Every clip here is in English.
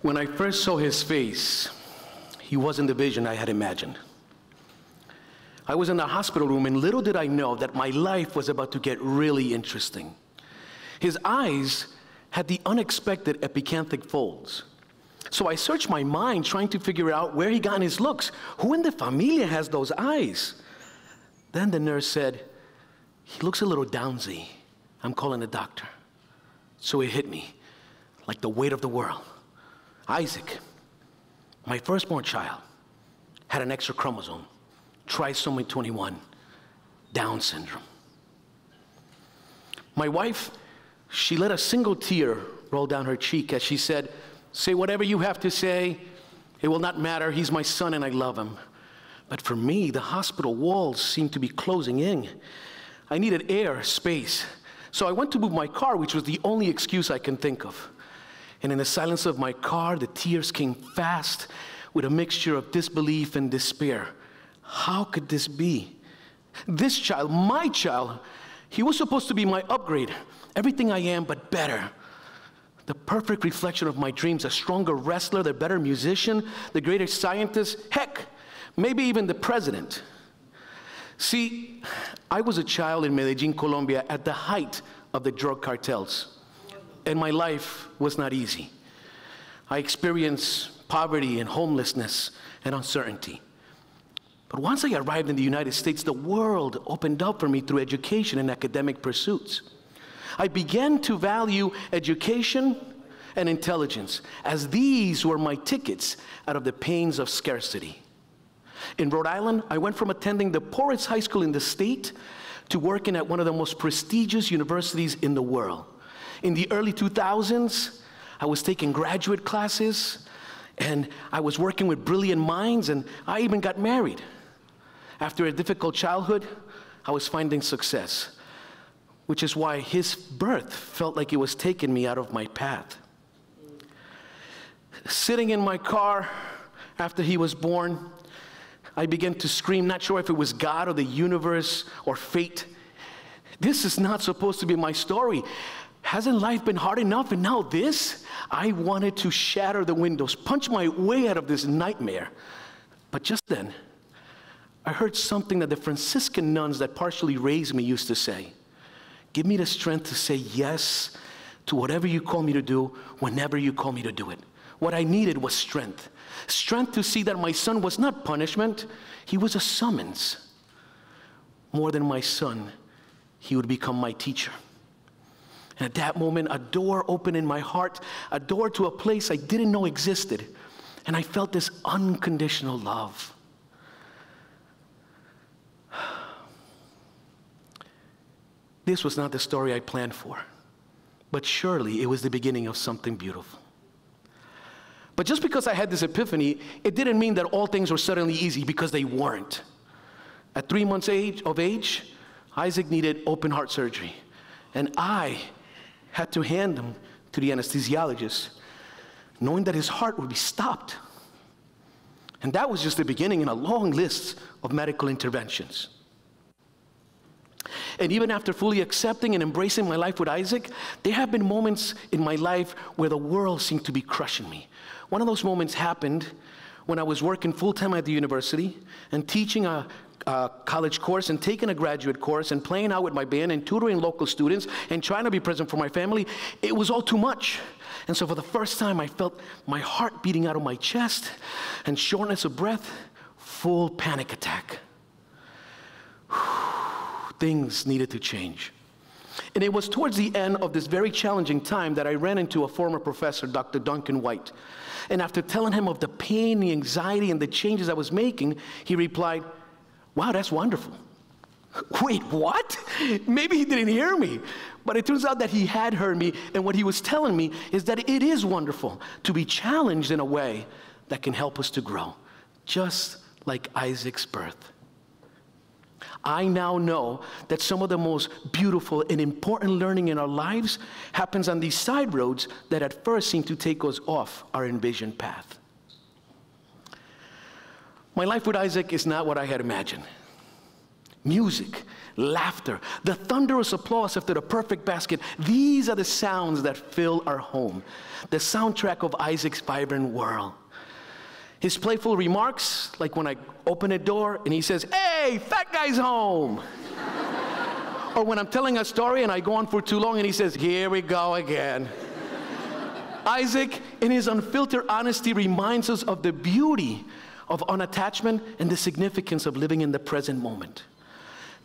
When I first saw his face, he wasn't the vision I had imagined. I was in the hospital room, and little did I know that my life was about to get really interesting. His eyes had the unexpected epicanthic folds. So I searched my mind trying to figure out where he got his looks. Who in the familia has those eyes? Then the nurse said, "He looks a little downsy. I'm calling the doctor." So it hit me like the weight of the world. Isaac, my firstborn child, had an extra chromosome, trisomy 21, Down syndrome. My wife, she let a single tear roll down her cheek as she said, "Say whatever you have to say. It will not matter. He's my son and I love him." But for me, the hospital walls seemed to be closing in. I needed air, space. So I went to move my car, which was the only excuse I can think of. And in the silence of my car, the tears came fast with a mixture of disbelief and despair. How could this be? This child, my child, he was supposed to be my upgrade. Everything I am, but better. The perfect reflection of my dreams, a stronger wrestler, the better musician, the greater scientist, heck, maybe even the president. See, I was a child in Medellin, Colombia, at the height of the drug cartels. And my life was not easy. I experienced poverty and homelessness and uncertainty. But once I arrived in the United States, the world opened up for me through education and academic pursuits. I began to value education and intelligence, as these were my tickets out of the pains of scarcity. In Rhode Island, I went from attending the poorest high school in the state to working at one of the most prestigious universities in the world. In the early 2000s, I was taking graduate classes, and I was working with brilliant minds, and I even got married. After a difficult childhood, I was finding success, which is why his birth felt like it was taking me out of my path. Sitting in my car after he was born, I began to scream, not sure if it was God or the universe or fate. This is not supposed to be my story. Hasn't life been hard enough, and now this? I wanted to shatter the windows, punch my way out of this nightmare. But just then, I heard something that the Franciscan nuns that partially raised me used to say. "Give me the strength to say yes to whatever you call me to do, whenever you call me to do it." What I needed was strength. Strength to see that my son was not punishment, he was a summons. More than my son, he would become my teacher. And at that moment, a door opened in my heart, a door to a place I didn't know existed. And I felt this unconditional love. This was not the story I planned for, but surely it was the beginning of something beautiful. But just because I had this epiphany, it didn't mean that all things were suddenly easy, because they weren't. At 3 months of age, Isaac needed open heart surgery, and I had to hand him to the anesthesiologist, knowing that his heart would be stopped. And that was just the beginning in a long list of medical interventions. And even after fully accepting and embracing my life with Isaac, there have been moments in my life where the world seemed to be crushing me. One of those moments happened when I was working full-time at the university and teaching a college course and taking a graduate course and playing out with my band and tutoring local students and trying to be present for my family. It was all too much. And so for the first time, I felt my heart beating out of my chest and shortness of breath, full panic attack. Things needed to change. And it was towards the end of this very challenging time that I ran into a former professor, Dr. Duncan White. And after telling him of the pain, the anxiety, and the changes I was making, he replied, "Wow, that's wonderful." Wait, what? Maybe he didn't hear me. But it turns out that he had heard me, and what he was telling me is that it is wonderful to be challenged in a way that can help us to grow, just like Isaac's birth. I now know that some of the most beautiful and important learning in our lives happens on these side roads that at first seem to take us off our envisioned path. My life with Isaac is not what I had imagined. music, laughter, the thunderous applause after the perfect basket. These are the sounds that fill our home, the soundtrack of Isaac's vibrant world. His playful remarks, like when I open a door and he says, "Hey, fat guy's home." Or when I'm telling a story and I go on for too long and he says, "Here we go again." Isaac, in his unfiltered honesty, reminds us of the beauty of unattachment and the significance of living in the present moment.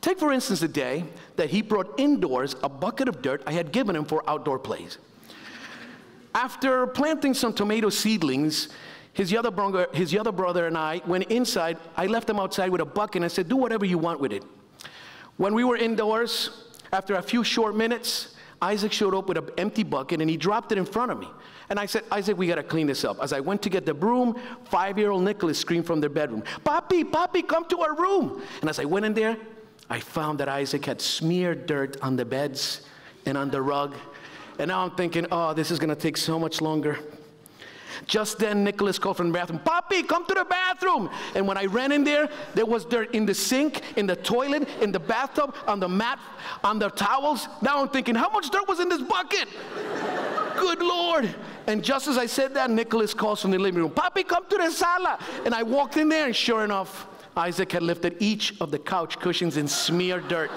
Take, for instance, the day that he brought indoors a bucket of dirt I had given him for outdoor plays. After planting some tomato seedlings, his younger brother and I went inside. I left him outside with a bucket and I said, "Do whatever you want with it." When we were indoors, after a few short minutes, Isaac showed up with an empty bucket and he dropped it in front of me. And I said, "Isaac, we got to clean this up." As I went to get the broom, 5-year-old Nicholas screamed from their bedroom, "Papi, Papi, come to our room." And as I went in there, I found that Isaac had smeared dirt on the beds and on the rug. And now I'm thinking, oh, this is going to take so much longer. Just then, Nicholas called from the bathroom, "Papi, come to the bathroom." And when I ran in there, there was dirt in the sink, in the toilet, in the bathtub, on the mat, on the towels. Now I'm thinking, how much dirt was in this bucket? Good Lord. And just as I said that, Nicholas calls from the living room, "Papi, come to the sala." And I walked in there, and sure enough, Isaac had lifted each of the couch cushions and smeared dirt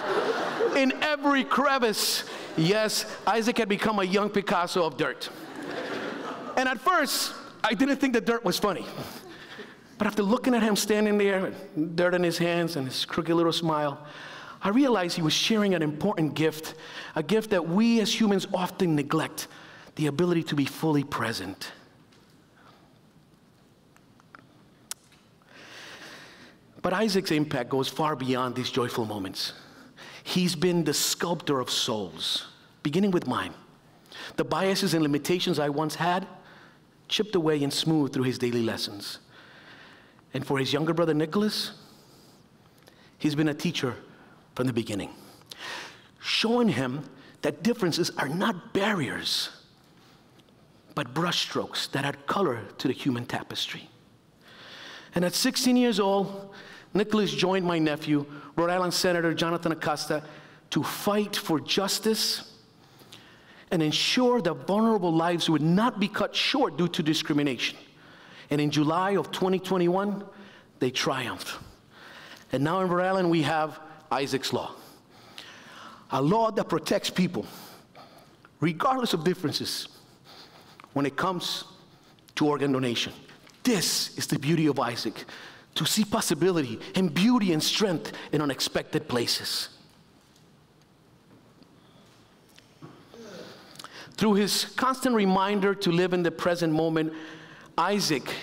in every crevice. Yes, Isaac had become a young Picasso of dirt. And at first, I didn't think the dirt was funny. But after looking at him standing there, dirt in his hands and his crooked little smile, I realized he was sharing an important gift, a gift that we as humans often neglect, the ability to be fully present. But Isaac's impact goes far beyond these joyful moments. He's been the sculptor of souls, beginning with mine. The biases and limitations I once had, chipped away and smoothed through his daily lessons. And for his younger brother, Nicholas, he's been a teacher from the beginning, showing him that differences are not barriers, but brushstrokes that add color to the human tapestry. And at 16 years old, Nicholas joined my nephew, Rhode Island Senator Jonathan Acosta, to fight for justice and ensure that vulnerable lives would not be cut short due to discrimination. And in July of 2021, they triumphed. And now in Rhode Island, we have Isaac's Law, a law that protects people, regardless of differences, when it comes to organ donation. This is the beauty of Isaac, to see possibility and beauty and strength in unexpected places. Through his constant reminder to live in the present moment, Isaac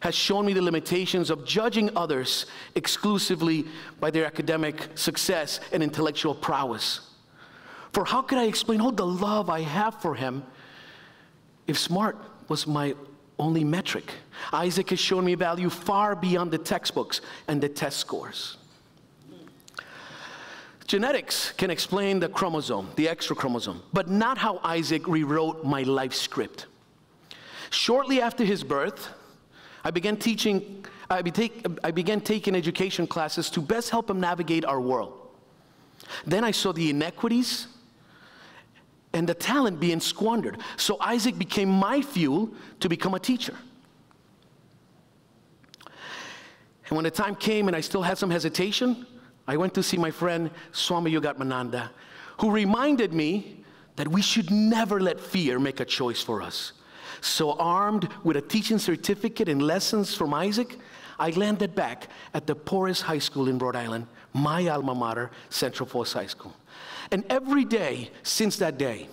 has shown me the limitations of judging others exclusively by their academic success and intellectual prowess. For how could I explain all the love I have for him if smart was my only metric? Isaac has shown me value far beyond the textbooks and the test scores. Genetics can explain the chromosome, the extra chromosome, but not how Isaac rewrote my life script. Shortly after his birth, I began taking education classes to best help him navigate our world. Then I saw the inequities and the talent being squandered. So Isaac became my fuel to become a teacher. And when the time came and I still had some hesitation, I went to see my friend Swami Yogatmananda, who reminded me that we should never let fear make a choice for us. So armed with a teaching certificate and lessons from Isaac, I landed back at the poorest high school in Rhode Island, my alma mater, Central Falls High School. And every day since that day,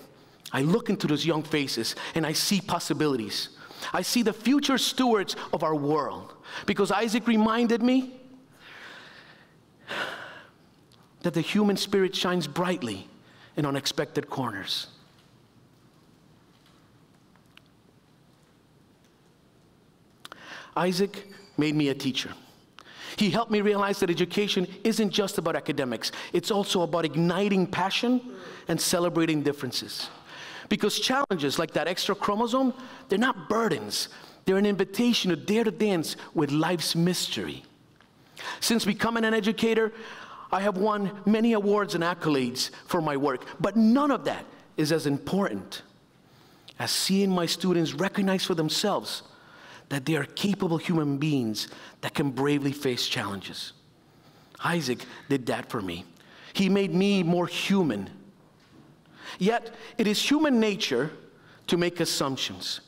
I look into those young faces and I see possibilities. I see the future stewards of our world, because Isaac reminded me that the human spirit shines brightly in unexpected corners. Isaac made me a teacher. He helped me realize that education isn't just about academics. It's also about igniting passion and celebrating differences. Because challenges like that extra chromosome, they're not burdens. They're an invitation to dare to dance with life's mystery. Since becoming an educator, I have won many awards and accolades for my work, but none of that is as important as seeing my students recognize for themselves that they are capable human beings that can bravely face challenges. Isaac did that for me. He made me more human. Yet, it is human nature to make assumptions.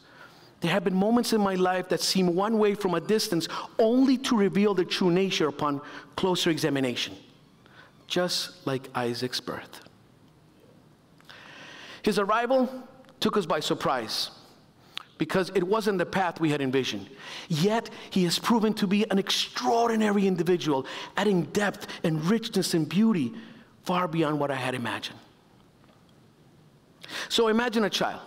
There have been moments in my life that seem one way from a distance, only to reveal their true nature upon closer examination, just like Isaac's birth. His arrival took us by surprise because it wasn't the path we had envisioned. Yet, he has proven to be an extraordinary individual, adding depth and richness and beauty far beyond what I had imagined. So imagine a child,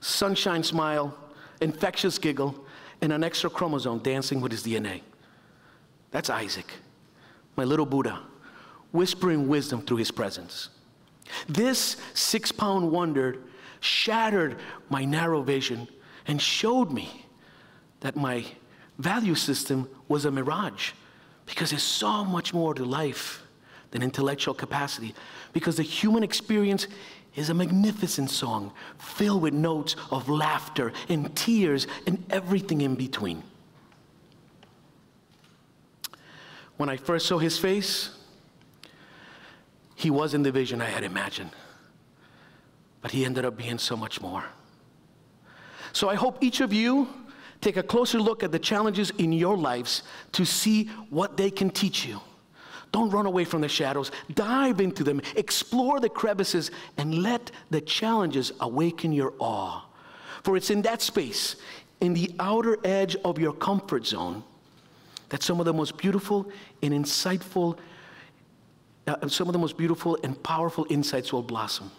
sunshine smile, infectious giggle, and an extra chromosome dancing with his DNA. That's Isaac, my little Buddha, whispering wisdom through his presence. This 6-pound wonder shattered my narrow vision and showed me that my value system was a mirage, because there's so much more to life than intellectual capacity, because the human experience is a magnificent song filled with notes of laughter and tears and everything in between. When I first saw his face, he wasn't the vision I had imagined, but he ended up being so much more. So I hope each of you take a closer look at the challenges in your lives to see what they can teach you. Don't run away from the shadows. Dive into them, explore the crevices, and let the challenges awaken your awe. For it's in that space, in the outer edge of your comfort zone, that some of the most beautiful and insightful, some of the most beautiful and powerful insights will blossom.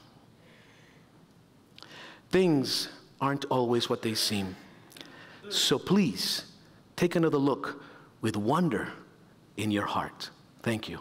Things aren't always what they seem. So please, take another look with wonder in your heart. Thank you.